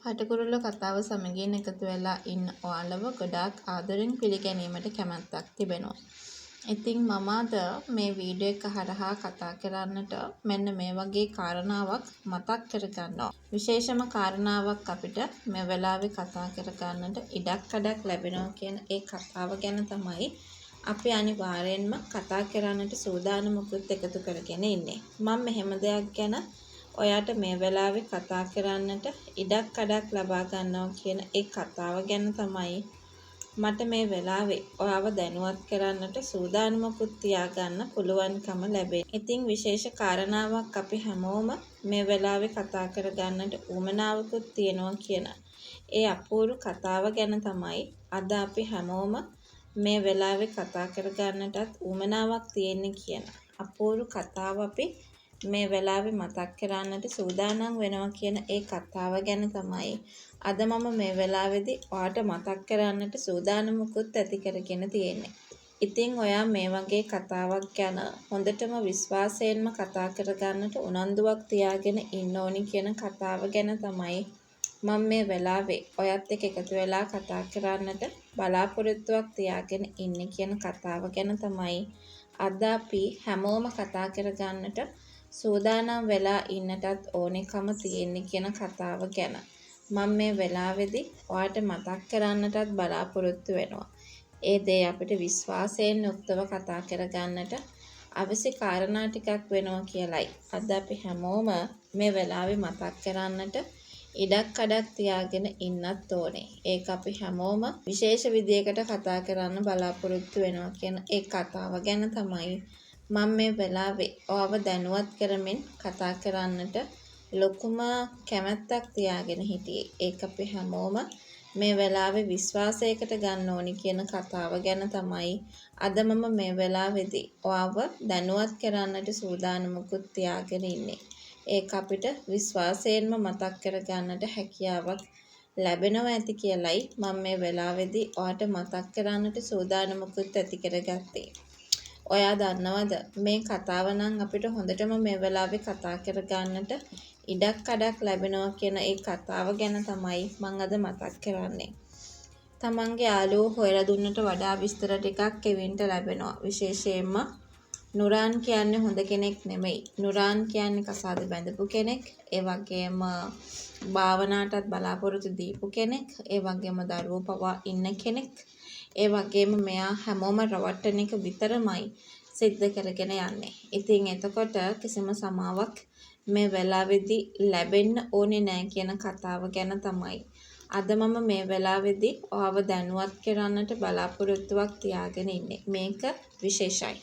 පටකුරුල්ල කතාව සමගින් එකතු වෙලා ඉන්න ඔයාලව ගොඩාක් ආදරෙන් පිළිගැනීමට කැමැත්තක් තිබෙනවා. ඉතින් මම අද මේ වීඩියෝ එක හරහා කතා කරන්නට මෙන්න මේ වගේ කාරණාවක් මතක් කරගන්නවා. විශේෂම කාරණාවක් අපිට මේ වෙලාවේ කතා කරගන්නට ඉඩක් කඩක් ලැබෙනවා කියන ඒ කතාව ගැන තමයි අපි අනිවාර්යෙන්ම කතා කරන්නට සූදානමකුත් එකතු කරගෙන ඉන්නේ. මම මෙහෙම දෙයක් ගැන ඔයාට මේ වෙලාවේ කතා කරන්නට ඉඩක් කඩක් ලබා ගන්නවා කියන ඒ කතාව ගැන තමයි මට මේ වෙලාවේ ඔයාව දැනුවත් කරන්නට සූදානමකුත් තියාගන්න පුළුවන්කම ලැබෙන්නේ. ඉතින් විශේෂ කාරණාවක් අපි හැමෝම මේ වෙලාවේ කතා කරගන්නට උවමනාවකුත් තියෙනවා කියන ඒ අපූර්ව කතාව ගැන තමයි අද අපි හැමෝම මේ වෙලාවේ කතා කරගන්නටත් උවමනාවක් තියෙන්නේ කියන අපූර්ව කතාව අපි මේ වෙලාවේ මතක් කරන්නට සූදානම් වෙනවා කියන ඒ කතාව ගැන තමයි අද මම මේ වෙලාවේදී ඔයාට මතක් කරන්නට සූදානමකුත් ඇති කරගෙන තියෙන්නේ. ඉතින් ඔයා මේ වගේ කතාවක් ගැන හොඳටම විශ්වාසයෙන්ම කතා කරගන්නට උනන්දුවක් තියාගෙන ඉන්න ඕනි කියන කතාව ගැන තමයි මම මේ වෙලාවේ ඔයත් එක්ක එකතු වෙලා කතා කරන්නට බලාපොරොත්තුවක් තියාගෙන ඉන්නේ කියන කතාව ගැන තමයි අද අපි හැමෝම කතා කරගන්නට සූදානම් වෙලා ඉන්නටත් ඕනෙකම තියෙන්නේ කියන කතාව ගැන මම මේ වෙලාවේදී ඔයාට මතක් කරන්නටත් බලාපොරොත්තු වෙනවා. ඒ දේ අපිට විශ්වාසයෙන් යුක්තව කතා කරගන්නට අවශ්‍ය කාරණා ටිකක් වෙනවා කියලයි අද අපි හැමෝම මේ වෙලාවේ මතක් කරන්නට ඉඩක් කඩක් තියාගෙන ඉන්නත් ඕනේ. ඒක අපි හැමෝම විශේෂ විදියකට කතා කරන්න බලාපොරොත්තු වෙනවා කියන ඒ කතාව ගැන තමයි මම මේ වෙලාවේ ඔයාව දැනුවත් කරමින් කතා කරන්නට ලොකුම කැමැත්තක් තියාගෙන හිටියේ. ඒක අපි හැමෝම මේ වෙලාවේ විශ්වාසයකට ගන්න ඕනි කියන කතාව ගැන තමයි අද මම මේ වෙලාවේදී ඔයාව දැනුවත් කරන්නට සූදානමකුත් තියාගෙන ඉන්නේ. ඒක අපිට විශ්වාසයෙන්ම මතක් කරගන්නට හැකියාවක් ලැබෙනවා ඇති කියලයි මම මේ වෙලාවේදී ඔයාට මතක් කරන්නට සූදානමකුත් ඇති කරගත්තේ. ඔයා දන්නවද මේ කතාව නම් අපිට හොඳටම මේ වෙලාවේ කතා කරගන්නට ඉඩක් කඩක් ලැබෙනවා කියන ඒ කතාව ගැන තමයි මම අද මතක් කරන්නේ. තමන්ගේ යාළුවෝ හොයලා දුන්නට වඩා විස්තර ටිකක් කෙවින්ට ලැබෙනවා. විශේෂයෙන්ම නුරාන් කියන්නේ හොඳ කෙනෙක් නෙමෙයි. නුරාන් කියන්නේ කසාද බැඳපු කෙනෙක්. ඒ වගේම භාවනාවටත් බලාපොරොත්තු දීපු කෙනෙක්. ඒ වගේම දරුවෝ පවා ඉන්න කෙනෙක්. ඒ වගේම මෙයා හැමෝම රවට්ටන එක විතරමයි සිද්ධ කරගෙන යන්නේ. ඉතින් එතකොට කිසිම සමාවක් මේ වෙලාවේදී ලැබෙන්න ඕනේ නැහැ කියන කතාව ගැන තමයි අද මම මේ වෙලාවේදී ඔයාව දැනුවත් කරන්නට බලාපොරොත්තුවක් තියාගෙන ඉන්නේ. මේක විශේෂයි.